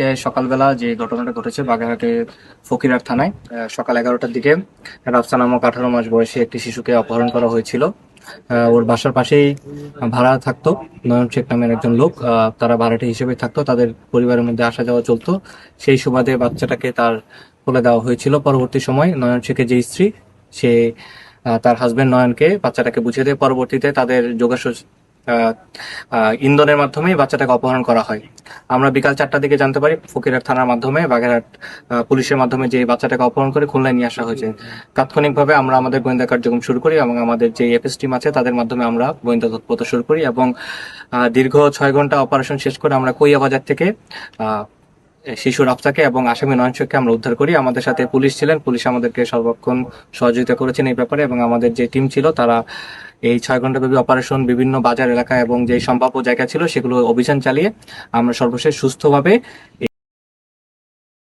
আজকে সকালবেলা যে ঘটনাটা ঘটেছে বাগেরহাটের ফকিরহাট থানায় সকাল 11টার দিকে রাফসা নামক 18 মাস বয়সী একটি শিশুকে অপহরণ করা হয়েছিল। ওর বাসার পাশেই ভাড়া থাকতো নয়ন শেখ নামের একজন লোক। তারা ভাড়াটে হিসেবে থাকতো, তাদের পরিবারের মধ্যে আসা যাওয়া চলতো। সেই সুবাদে বাচ্চাটাকে তার কোলে দেওয়া হয়েছিল। পরবর্তী সময় নয়ন শেখের যে স্ত্রী, সে তার হাজবেন্ড নয়নকে বাচ্চাটাকে বুঝিয়ে দেয়। পরবর্তীতে তাদের যোগাযোগ আহ, ইন্ধনের মাধ্যমেই বাচ্চাটাকে অপহরণ করা হয়। আমরা বিকাল 4টার দিকে জানতে পারি ফকিরহাট থানার মাধ্যমে, বাগেরহাট পুলিশের মাধ্যমে, যে বাচ্চাটাকে অপহরণ করে খুলনায় নিয়ে আসা হয়েছে। তাৎক্ষণিকভাবে আমরা আমাদের গোয়েন্দা কার্যক্রম শুরু করি এবং আমাদের যে এফএস টিম আছে তাদের মাধ্যমে আমরা গোয়েন্দা তৎপরতা শুরু করি এবং দীর্ঘ 6 ঘন্টা অপারেশন শেষ করে আমরা কইয়া বাজার থেকে আহ, শিশু রাফসাকে এবং আসামি নয়ন শেখকে আমরা উদ্ধার করি। আমাদের সাথে পুলিশ ছিলেন, পুলিশ আমাদেরকে সর্বক্ষণ সহযোগিতা করেছেন এই ব্যাপারে, এবং আমাদের যে টিম ছিল তারা এই 6 ঘন্টা ব্যাপী অপারেশন বিভিন্ন বাজার এলাকা এবং যে সম্ভাব্য জায়গা ছিল সেগুলো অভিযান চালিয়ে আমরা সর্বশেষ সুস্থভাবে